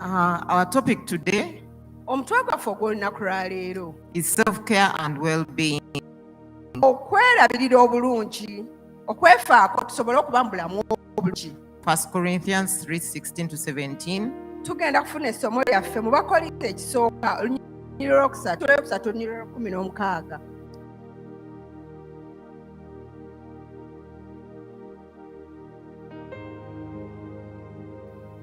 Our topic today omutwe gwaffe ogw'olunaku lwaleero is self-care and well-being. okwerabirira obulungi okwefaako tusobole okuba mu bulamu obulungi. 1 Corinthians 3:16-17. Tugenda kufuna essomo lyaffe mu Bakolinto ekisooka olunyiriri olwokusatu olunyiriri olw'ekkumi n'omukaaga.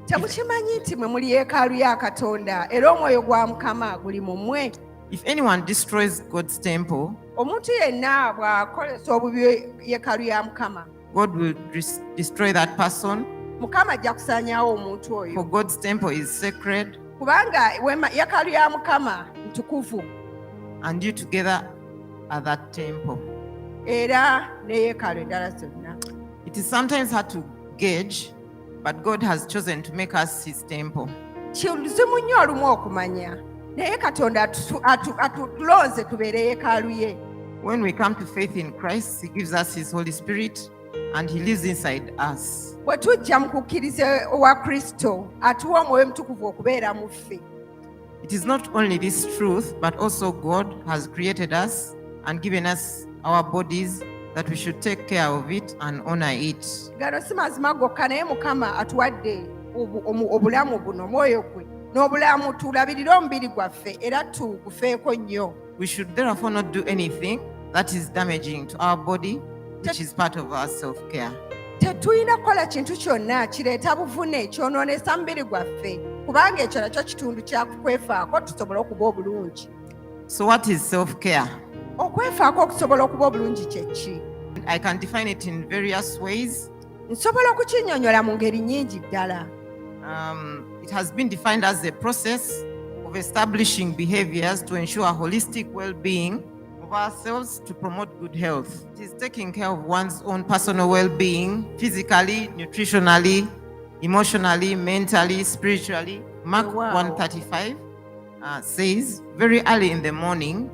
Temukimanyi nti mwe muli yeekaalu ya Katonda era omwoyo gwa Mukama guli mu mmwe? If anyone destroys God's temple, Omuntu yenna bw'akolesa obubi yeekaalu ya Mukama, God will destroy that person. Mukama ajja kusaanyaawo omuntu For oyo. God's temple is sacred, Kubanga yeekaalu ya Mukama ntukuvu and you together are that temple. era ne yeekaalu endala zonna. It is sometimes hard to gauge, but God has chosen to make us His temple. Kizibu nnyo olumu okumanya, naye Katonda atulonze tubeere yeekaalu ye. When we come to faith in Christ, He gives us His Holy Spirit and He lives inside us. Bwe tujja mu kukkiriza owa Kristo atuwa omwoyo mutukuvu okubeera mu ffe. It is not only this truth, but also God has created us and given us our bodies that we should take care of it and honor it. Gano si mazima gokka naye Mukama atuwadde obulamu buno, omwoyo gwe n'obulamu tulabirire omubiri gwaffe era tugufeeko nnyo. We should therefore not do anything that is damaging to our body, which is part of our self-care. Tetulina kukola kintu kyonna kireeta buvune kyonoonesa mubiri gwaffe, kubanga ekyo nakyo kitundu kya kwefaako tusobole okuba obulungi. So what is self-care? Okwefaako okusobola okuba obulungi kye ki? I can define it in various ways. Nsobola okukinnyonnyola mu ngeri nnyingi ddala. It has been defined as a process of establishing behaviors to ensure holistic well-being of ourselves to promote good health. It is taking care of one's own personal well-being, physically, nutritionally, emotionally, mentally, spiritually. Mark Wow. 1:35 says, very early in the morning,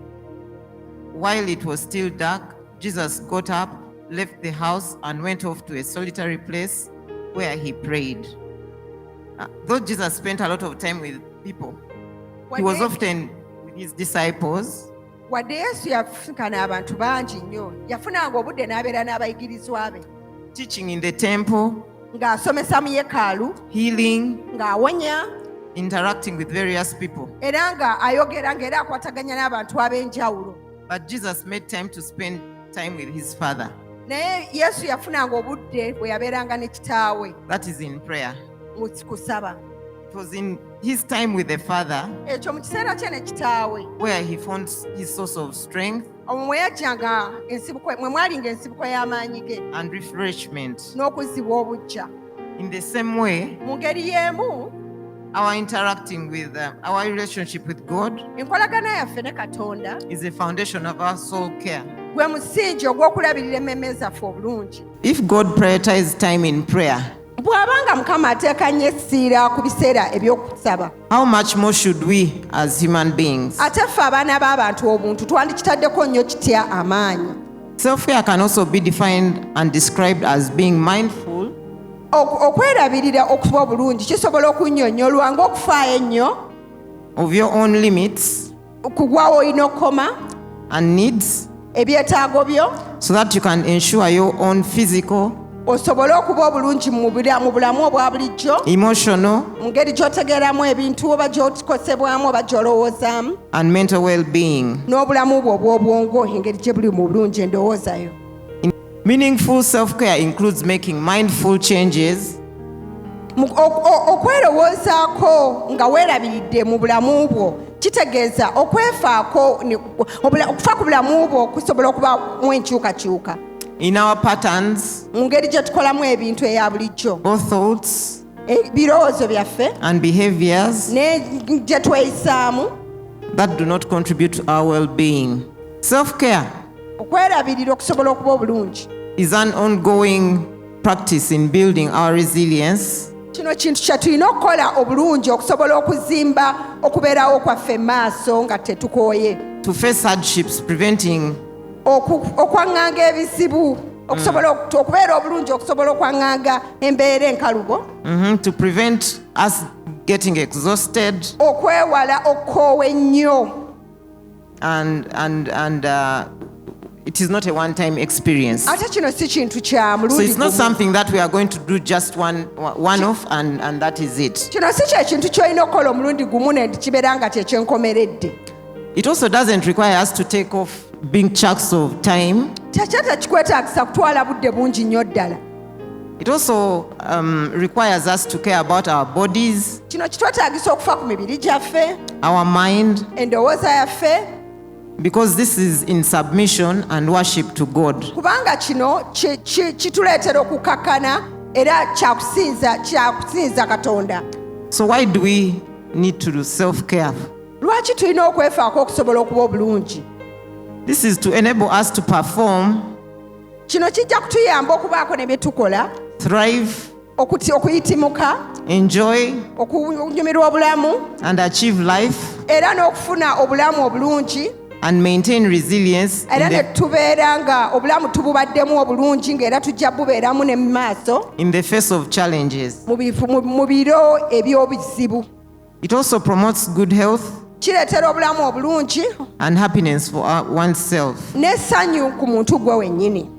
while it was still dark, Jesus got up, left the house, and went off to a solitary place where he prayed. Though Jesus spent a lot of time with people, he was often with his disciples. Wadde Yesu yafunkana abantu bangi nnyo, yafunanga obudde n'abeera n'abayigirizwa be, Teaching in the temple, ng'asomesa mu yeekaalu, healing, ng'awonya, interacting with various people. era ng'ayogera ng'era akwataganya n'abantu ab'enjawulo. But Jesus made time to spend time with his Father. Naye Yesu yafunanga obudde bwe yabeeranga ne kitaawe That is in prayer. mu kusaba. It was in his time with the Father Ekyo mu kiseera kye ne kitaawe where he found his source of strength omwo mwe yajjanga mwe mwalinga ensibuko y'amaanyi ge and refreshment. n'okuzibwa obujja. In the same way, Mu ngeri y'emu, our interacting with our relationship with God enkolagana yaffe ne Katonda is the foundation of our soul care. gwe musingi ogw'okulabirira emmeme zaffe obulungi. If God prioritized time in prayer, Bw'abanga Mukama ateeka nnyo essiira ku biseera eby'okusaba, how much more should we as human beings? ate ffe abaana b'abantu obuntu twandikitaddeko nnyo kitya amaanyi. Self-care can also be defined and described as being mindful Okwerabirira okuba obulungi kisobola okunnyonnyolwa ng'okufaayo ennyo of your own limits ku gwawo olina okukoma, and needs ebyetaago byo, so that you can ensure your own physical, osobole okuba obulungi mu bulamu obwa bulijjo, emotional, mu ngeri gy'otegeeramu ebintu oba gy'okosebwamu oba gy'olowoozaamu, and mental well-being. n'obulamu bwo obw'obwongo engeri gye buli mu bulungi endowooza yo. Meaningful self-care includes making mindful changes Okwerowoozaako nga weerabiridde mu bulamu bwo kitegeeza okwefaako, okufa ku bulamu bwo kusobola okubamu enkyukakyuka in our patterns, mu ngeri gye tukolamu ebintu eya bulijjo, both thoughts ebirowoozo byaffe and behaviors ne gye tweyisaamu. that do not contribute to our well-being. Self-care Okwerabirira okusobola okuba obulungi is an ongoing practice in building our resilience kino kintu kye tulina okukola obulungi okusobola okuzimba okubeerawo kwaffe maaso nga tetukooye, to face hardships, preventing okwaŋŋanga ebizibu, okusobola okubeera obulungi okusobola okwaŋŋanga embeera enkalubo, to prevent us getting exhausted, okwewala okukoowa ennyo. and it is not a one-time experience. Ate kino si kintu kya So mulundi it's not gumu. something that we are going to do just one-off and that is it. Kino si kyekintu ky'olina okukola omulundi gumu ne kibeera nga kyekyenkomeredde. It also doesn't require us to take off big chunks of time. Kyekyo tekikwetaagisa kutwala budde bungi nnyo ddala. It also requires us to care about our bodies, Kino kitwetaagisa okufa ku mibiri gyaffe, our mind, endowooza yaffe, because this is in submission and worship to God. kubanga kino kituleetera okukakkana era kyakusinza Katonda. So why do we need to do self-care? Lwaki tulina okwefaako okusobola okuba obulungi? This is to enable us to perform, Kino kijja kutuyamba okubaako ne bye tukola, thrive, okuyitimuka, enjoy, okunyumirwa obulamu, and achieve life, era n'okufuna obulamu obulungi, and maintain resilience era ne tubeera nga obulamu tububaddemu obulungi ng'era tujja bubeeramu ne mu maaso in the face of challenges. mu biro eby'obuzibu. It also promotes good health Kireetera obulamu obulungi and happiness for oneself. n'essanyu ku muntu gwe wennyini.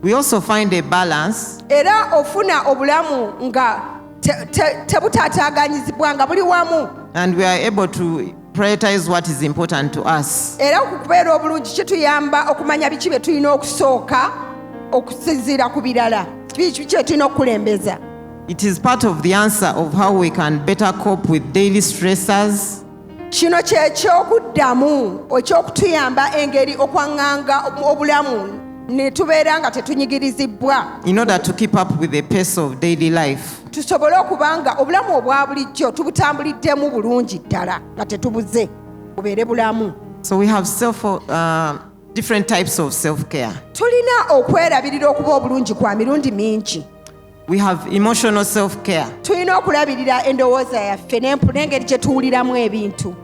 We also find a balance Era ofuna obulamu nga tebutaataaganyizibwa nga buli wamu. and we are able to prioritize what is important to us. Era okukubeera obulungi kituyamba okumanya biki bye tulina okusooka okusinziira ku birala, biki bye tulina okukulembeza. It is part of the answer of how we can better cope with daily stressors, Kino ky'ekyokuddamu ekyokutuyamba engeri okwaŋŋanga obulamu ne tubeera nga tetunyigirizibwa, in order to keep up with the pace of daily life. tusobole okuba nga obulamu obwa bulijjo tubutambuliddemu bulungi ddala nga tetubuze, bubeere bulamu. So we have different types of self-care. Tulina okwerabirira okuba obulungi kwa mirundi mingi. We have emotional self-care. Tulina okulabirira endowooza yaffe n'engeri gye tuwuliramu ebintu.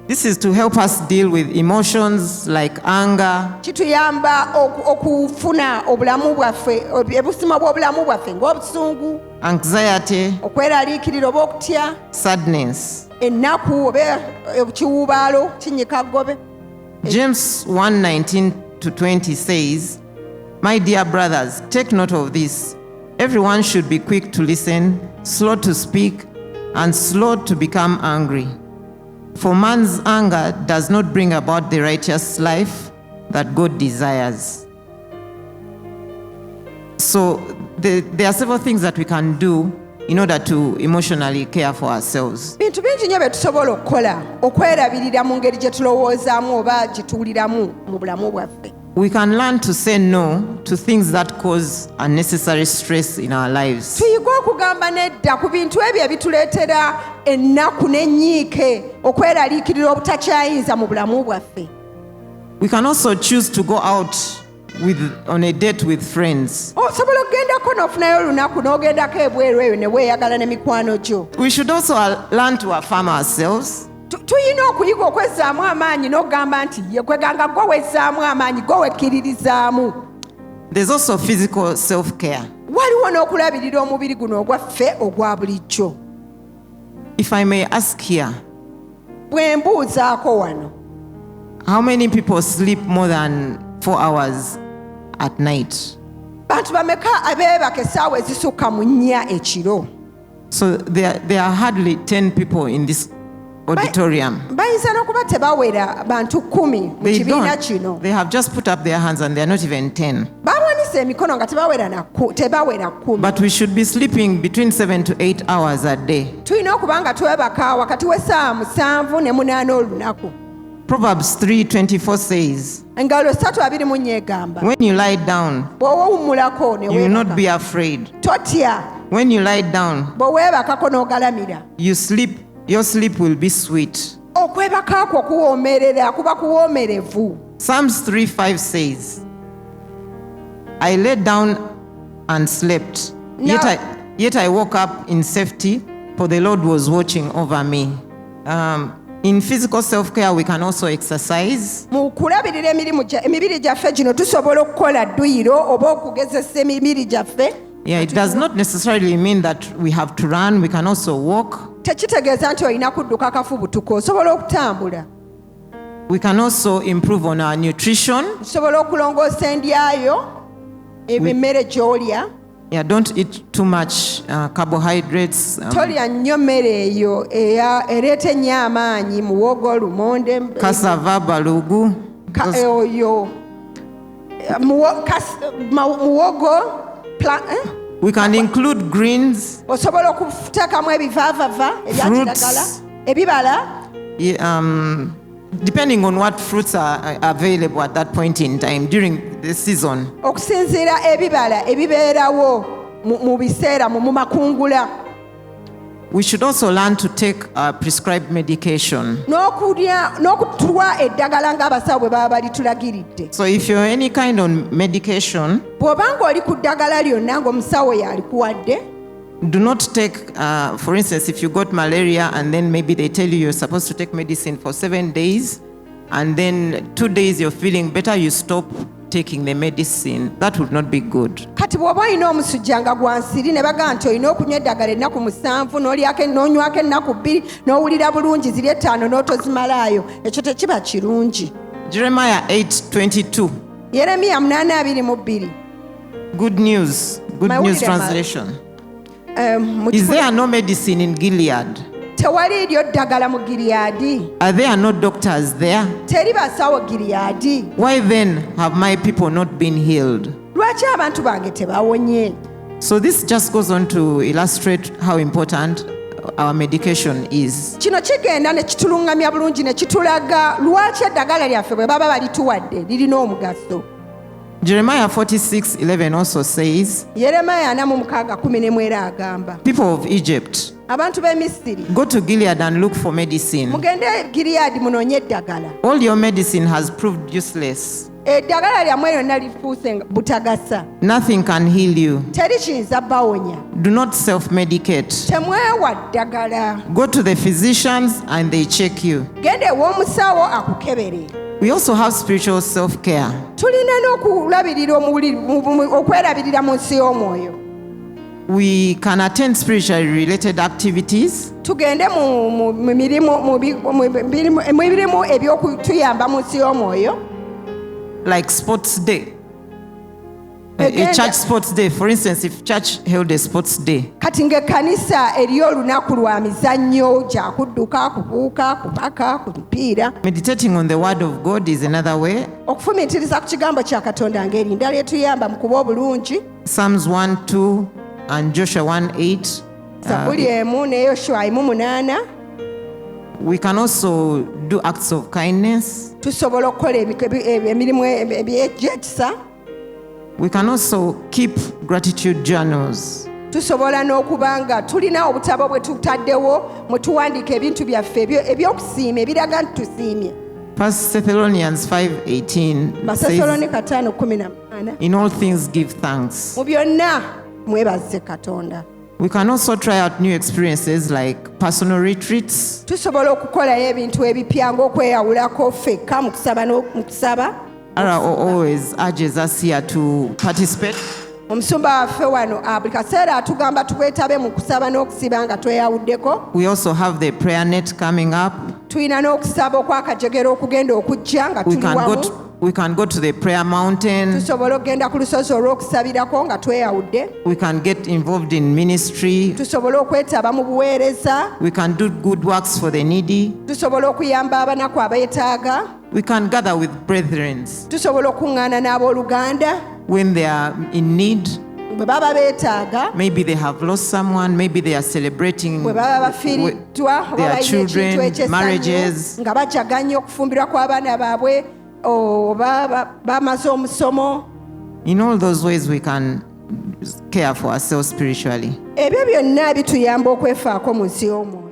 This is to help us deal with emotions like anger, Kituyamba okufuna obulamu bwaffe, ebusima bw'obulamu bwaffe ng'obusungu, anxiety, okweraliikirira oba okutya, sadness. ennaku oba ekiwuubaalo kinyikagobe. James 1:19-20 says, "My dear brothers, take note of this. Everyone should be quick to listen, slow to speak, and slow to become angry. For man's anger does not bring about the righteous life that God desires." So there are several things that we can do in order to emotionally care for ourselves. Bintu bingi nnyo bye tusobola okukola okwerabirira mu ngeri gye tulowoozaamu oba gye tuwuliramu mu bulamu bwaffe. We can learn to say no to things that cause unnecessary stress in our lives. Tuyige okugamba nedda ku bintu ebyo ebituleetera ennaku n'ennyiike, okweraliikirira obutakyayinza mu bulamu bwaffe. We can also choose to go out on a date with friends. Osobola okugendako n'ofunayo olunaku n'ogendako ebweru eyo ne weeyagala ne mikwano gyo. We should also learn to affirm ourselves. Tuyina okuyiga okwezzaamu amaanyi n'ogamba nti yekweganga gwe wezzaamu amaanyi gwe wekkiririzaamu. There's also physical self-care. Waliwo n'okulabirira omubiri guno ogwaffe ogwa bulijjo. If I may ask here, Bwe mbuuzaako wano, how many people sleep more than 4 hours at night? bantu bameka abeebaka essaawa ezisukka mu 4 ekiro? So there are hardly 10 people in this auditorium. Bayinza n'okuba tebawera bantu 10 mu kibiina kino. They have just put up their hands and they are not even 10. Bawanise emikono nga tebawera 10. But we should be sleeping between 7 to 8 hours a day. Tulina okuba nga twebaka wakati w'essaawa 7 ne 8 olunaku. Proverbs 3:24 says, Engalo 3:24 egamba, "When you lie down, bw'owummulako ne you will not weebaka be afraid. totya. When you lie down, Bwe weebakako n'ogalamira, your sleep will be sweet." okwebaka kwo kuwoomerera, kuba kuwoomerevu. Psalms 3:5 says, "I lay down and slept, yet I woke up in safety, for the Lord was watching over me." In physical self-care, we can also exercise. Mu kulabirira emibiri gyaffe gino tusobola okukola dduyiro oba okugezesa emibiri gyaffe Yeah, it does not necessarily mean that we have to run. We can also walk. Tekitegeeza nti olina kudduka kafubutuko, osobola okutambula. We can also improve on our nutrition. Osobola okulongoosa endyayo, emmere gy'olya. Yeah, don't eat too much carbohydrates. Tolya nnyo mmere eyo ereeta ennyo amaanyi, muwogo, lumonde, Cassava, balugu. Oyo muwogo. We can include greens, osobola okuteekamu ebivaavava ebyakiragala, ebibala. Depending on what fruits are available at that point in time during the season. Okusinziira ebibala ebibeerawo mu biseera mu makungula. We should also learn to take prescribed medication. N'okutulwa eddagala ng'abasawo bwe baba balitulagiridde. So if you're any kind of medication, bw'oba ng'oli ku ddagala lyonna ng'omusawo yalikuwadde, do not take, for instance, if you got malaria and then maybe they tell you you're supposed to take medicine for 7 days and then 2 days you're feeling better, you stop taking the medicine. That would not be good. Kati bw'oba olina omusujja nga gwa nsiri ne bagamba nti olina okunywa eddagala ennaku 7 n'onywako ennaku 2 n'owulira bulungi ziri 5 n'otozimalaayo, ekyo tekiba kirungi. Jeremiah 8:22. Yeremiya 8:22. Good news translation. Is there no medicine in Gilead? Tewali eryo ddagala mu Gileadi? Are there no doctors there? Teri basawo Gileadi? Why then have my people not been healed? Lwaki abantu bange tebawonye? So this just goes on to illustrate how important our medication is. Kino kigenda ne kitulungamya bulungi ne kitulaga lwaki eddagala lyaffe bwe baba balituwadde lirina omugaso. Jeremiah 46:11 also says, Yeremiya 46:11 agamba, people of Egypt, abantu b'e Misiri, go to Gilead and look for medicine. mugende Gileadi munoonye eddagala. All your medicine has proved useless. Eddagala lyammwe lyonna lifuuse butagasa. Nothing can heal you. Teri kiyinza bawonya. Do not self-medicate. Temwewa ddagala. Go to the physicians and they check you. Genda ew'omusawo akukebere. We also have spiritual self-care. Tulina n'okulabirira okwerabirira mu nsi y'omwoyo. We can attend spiritually related activities. Tugende mu mirimu ebyokutuyamba mu nsi y'omwoyo. Like sports day. A church sports day. For instance, if church held a sports day. Kati ng'ekkanisa eriyo olunaku lwa mizannyo gya kudduka, kubuuka, kubaka, ku mupiira. Meditating on the word of God is another way. Okufumiitiriza ku kigambo kya Katonda ng'eri ndala etuyamba mu kuba obulungi. Psalms 1:2 and Joshua 1:8. Zabuli 1 ne Yoshua 1:8. We can also do acts of kindness. Tusobola okukola emirimu egy'ekisa. We can also keep gratitude journals. Tusobola n'okuba nga tulina obutabo bwe tutaddewo mwe tuwandiika ebintu byaffe ebyokusiima ebiraga nti tusiimye. 1 Thessalonians 5:18 says, in all things give thanks. Mu byonna mwebaze Katonda. We can also try out new experiences like personal retreats. Tusobola okukolayo ebintu ebipya ng'okweyawulako ffekka mu kusaba. RO always urges us here to participate. Omusumba waffe wano buli kaseera atugamba twetabe mu kusaba n'okusiba nga tweyawuddeko. We also have the prayer net coming up. Tulina n'okusaba okwakajegera okugenda okujja nga tuli wamu. We can go to the prayer mountain. Tusobola okugenda ku lusozi olw'okusabirako nga tweyawudde. We can get involved in ministry. Tusobola okwetaba mu buweereza. We can do good works for the needy. Tusobola okuyamba abanaku abeetaaga. We can gather with brethren. Tusobola okuŋŋaana n'abooluganda. When they are in need. Bwe baba beetaaga. Maybe they have lost someone. Maybe they are celebrating bwe baba bafiiriddwa oba their balina children, ekintu ekyesanyu marriages. nga bajaganya okufumbirwa kw'abaana baabwe oba bamaze omusomo. In all those ways we can care for ourselves spiritually. Ebyo byonna bituyamba okwefaako mu nsi y'omwoyo.